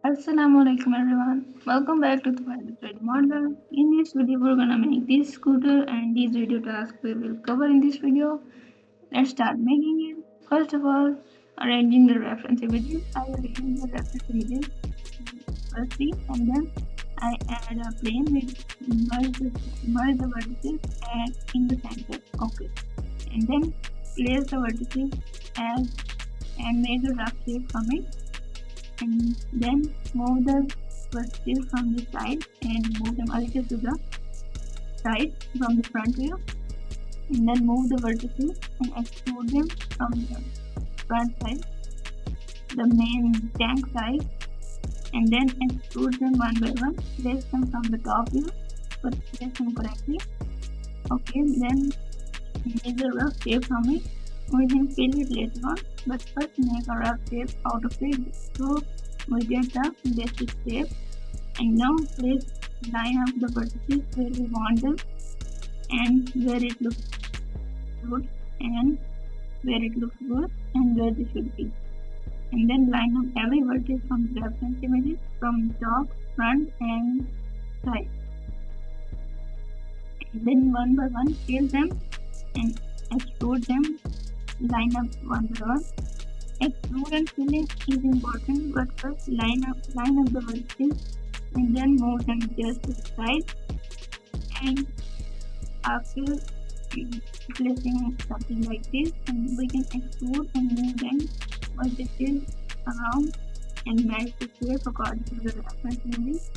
Assalamualaikum everyone. Welcome back to the Pilot Model. In this video, we're gonna make this scooter and these video tasks we will cover in this video. Let's start making it. First of all, arranging the reference images. I arrange the reference images firstly, and then I add a plane with merge the vertices and in the center. Okay, and then place the vertices as and make a rough shape from it. And then move the vertices from the side and move them a little to the side from the front view, and then move the vertices and extrude them from the front side, the main tank side, and then extrude them one by one. Place them from the top view, but place them correctly. Okay, then make a rough shape from it. We can fill it later on, but first make a rough shape out of it so we get the basic shape. And now please line up the vertices where we want them and where it looks good and where it looks good and where they should be. And then line up every vertex from the reference images from top, front and side. And then one by one fill them and extrude them. Line up one by one. Extrude and filling is important, but first line up the vertices and then move them just to the side. And after placing something like this, and we can extrude and move them vertices around and match the shape according to the reference images.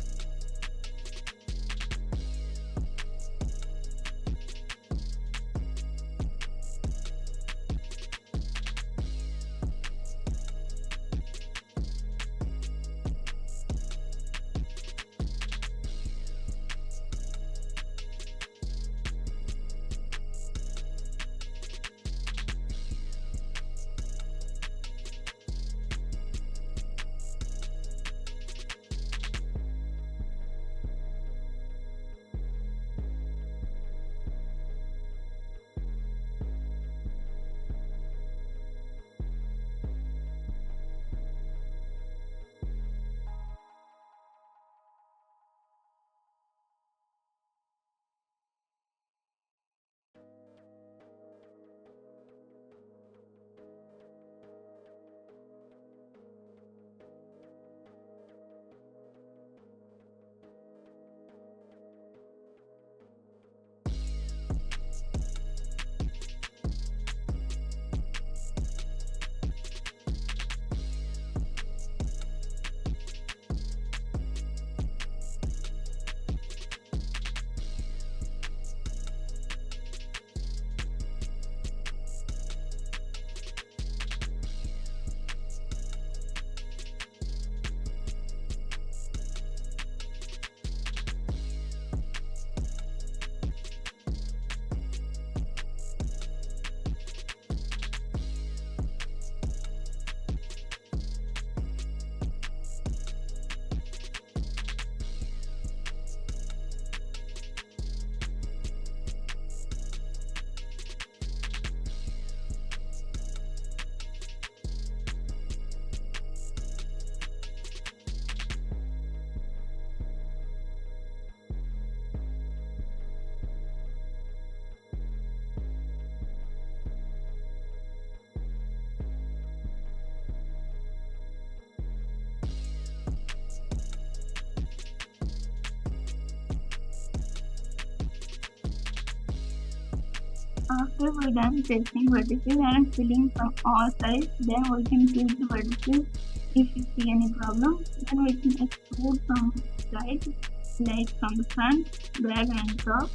After we're done placing vertices and filling from all sides, then we can fill the vertices. If you see any problem, then we can extrude from side, like from the front, back and top,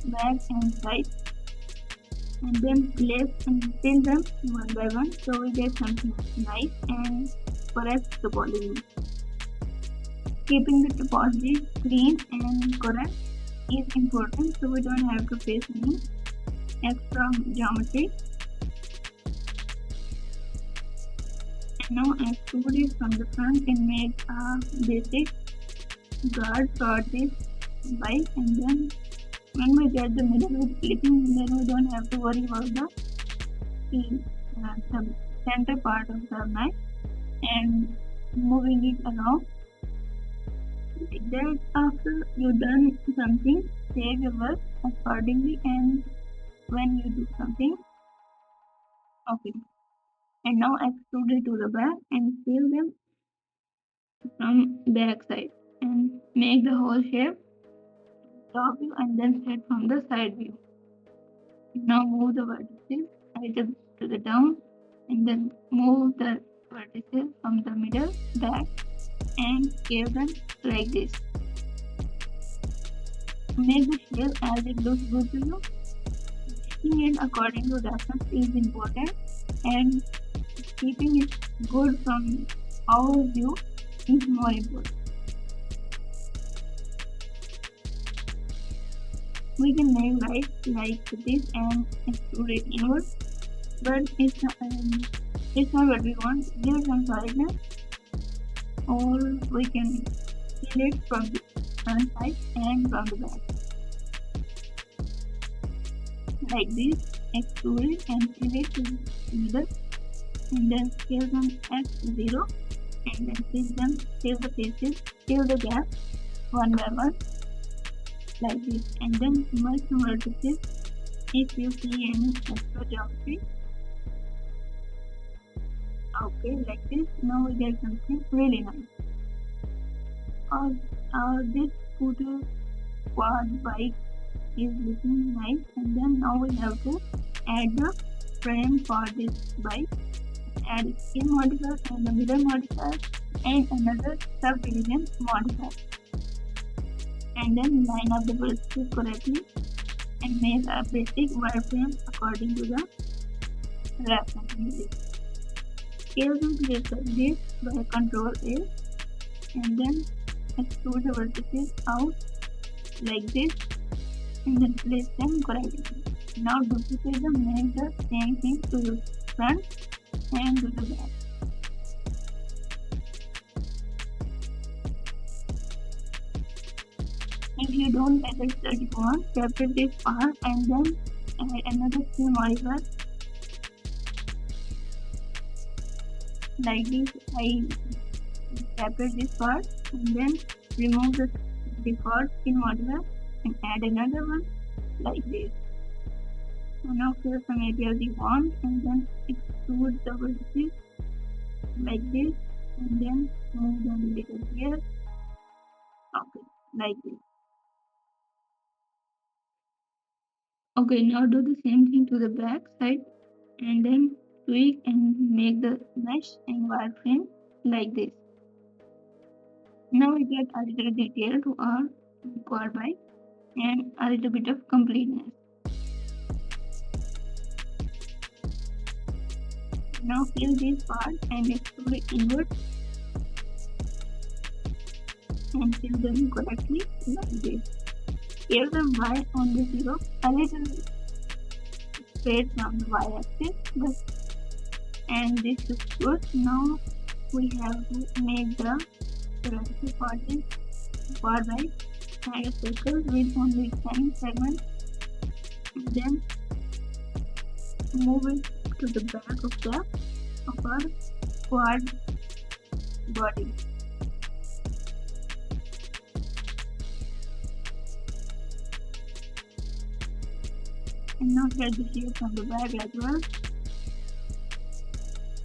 back and side, and then place and fill them one by one so we get something nice and correct topology. Keeping the topology clean and correct is important so we don't have to face any extra geometry. And now extrude it from the front and make a basic guard for this bike, and then when we get the middle with clipping, then we don't have to worry about the center part of the knife and moving it along Like that, after you done something, save your work accordingly, and when you do something, okay. And now extrude it to the back and fill them from back side and make the whole shape top view and then set from the side view. Now move the vertices either to the down and then move the vertices from the middle back and scale them like this. Make the shape as it looks good to you. Making it according to reference is important, and keeping it good from our view is more important. We can make light like this and extrude it inward, but it's not what we want. Give it some solidness, or we can fill it from the front side and from the back. Like this, extrude it and fill it to the middle, and then scale them at 0, and then fill the faces, fill the gap one by one, like this, and then merge the vertices if you see any extra geometry. Okay, like this. Now we get something really nice. This scooter quad bike is looking nice, and then now we have to add the frame for this bike. Add skin modifier and the middle modifier and another subdivision modifier. And then line up the vertices correctly and make a basic wireframe according to the reference. Scale them together like this by Control A, and then extrude the vertices out like this, and then place them correctly. Now duplicate them, make the same thing to the front and to the back. If you don't get the result you want, separate this part and then add another skin modifier. Like this, I separate this part and then remove the default skin modifier and add another one like this. So now fill some areas you want and then extrude the vertices like this, and then move them a little here. Okay, like this. Okay, now do the same thing to the back side and then tweak and make the mesh and wireframe like this. Now we get a little detail to our quad bike and a little bit of completeness. Now fill this part and extrude it inward and fill them correctly like this. Scale them Y on the 0, a little straight from the Y axis, and this looks good. Now we have to make the vertical for this quad bike. Add a circle with only 10 segments, and then move it to the back of our quad body. And now get the shape from the back as well,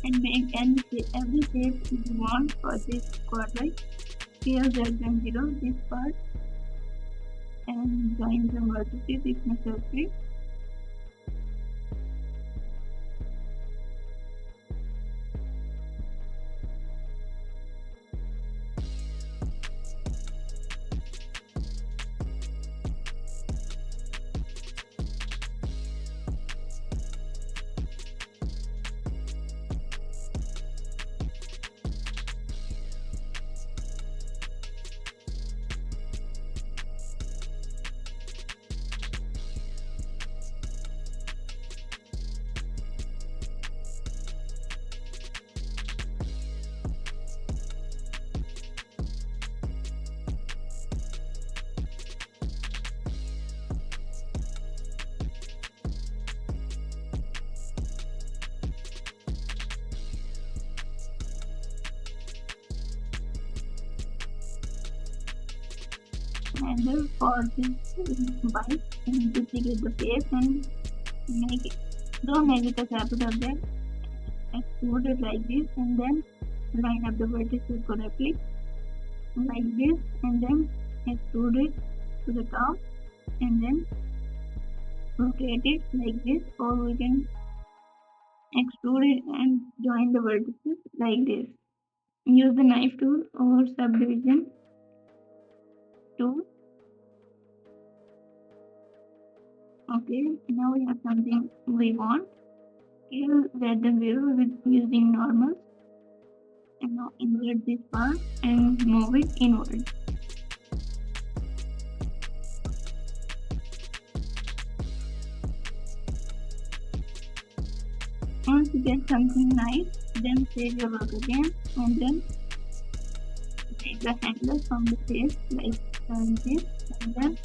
and make every shape you want for this quad bike. Scale Z0 this part and join the vertices if necessary. handle for this bike and duplicate the face and make it, don't make it a capital there, extrude it like this and then line up the vertices correctly like this and then extrude it to the top and then rotate it like this, or we can extrude it and join the vertices like this. Use the knife tool or subdivision tool. Okay, now we have something we want. Here let the wheel with using normal and now invert this part and move it inward. Once you get something nice, then save your work again and then take the handle from the face like this and then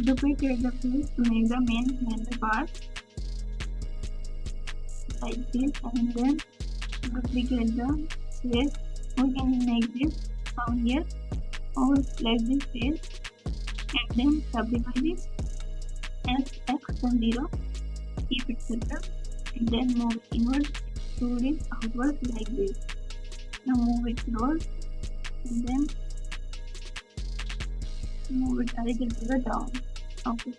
duplicate the face to make the main handle part like this and then duplicate the face. We can make this from here or select this face and then subdivide it as x and 0, keep it circle and then move it inward, extrude it outward like this. Now move it close and then move it a little to the down. Okay.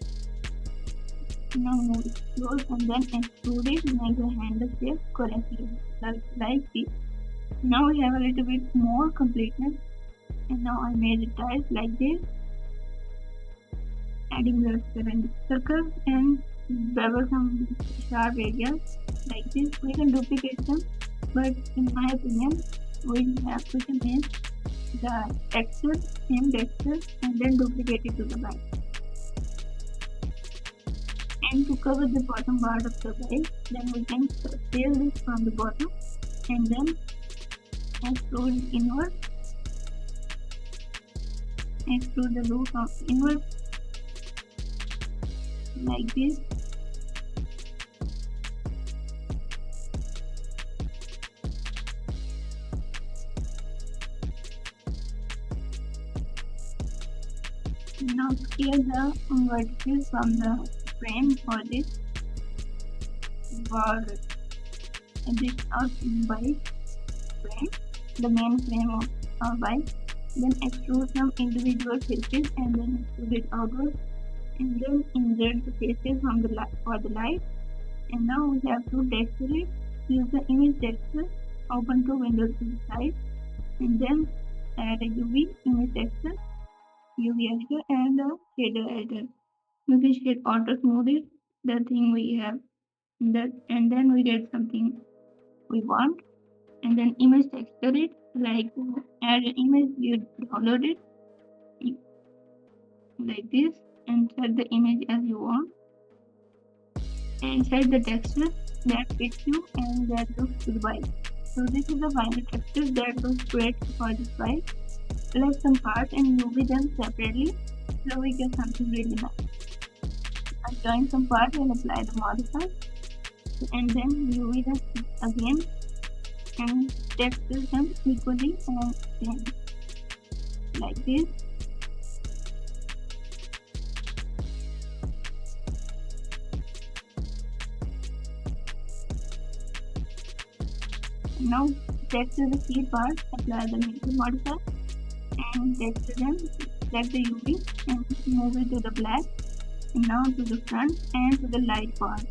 Now move it close and then extrude it, make the handle shape correctly like this. Now we have a little bit more completeness and now I made it tight like this, adding the circles and bevel some sharp areas like this. We can duplicate them, but in my opinion we can make the texture, same texture and then duplicate it to the back. And to cover the bottom part of the bike, then we can tail this from the bottom and then extrude it inward, extrude the loop from inward like this. Now scale the vertices from the frame for this our bike frame, the main frame of our bike. Then extrude some individual faces and then extrude it outward and then insert the faces from the for the light. And now we have to texture it. Use the image texture, open two windows to the side and then add a UV image texture, UV editor and a shader editor. We can shade auto smooth it, the thing we have that, and then we get something we want and then image texture it, like add an image you download it like this and set the image as you want and set the texture that fits you and that looks to the bike. So this is the final texture that looks great for this bike. Select some parts and UV them separately so we get something really nice. I join some parts and apply the modifier and then UV them again and texture them equally and then like this. Now texture the seat part, apply the medium modifier and texture them, select the UV and move it to the black and now to the front and to the light part.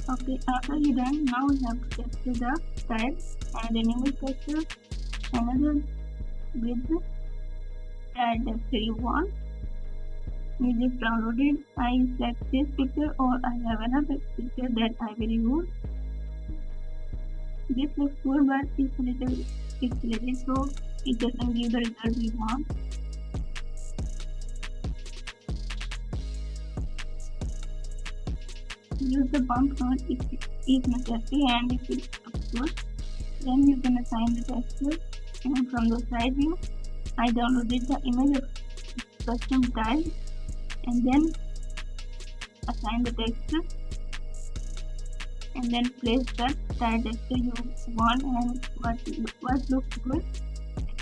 Okay, after you done, now we have to texture the style and an image texture, another with the style texture you want. You just download it. I select this picture or I have another picture that I will use. This looks good but it's a little pixelated so it doesn't give the result we want. Use the bump on if necessary and if it looks good. Then you can assign the texture and from the side view I downloaded the image of custom tile and then assign the texture and then place the tile texture you want and what looks good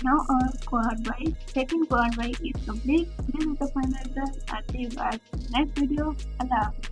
Now our quad bike, second quad bike is complete. This is the final result. I'll see you guys in the next video. Allah Hafiz.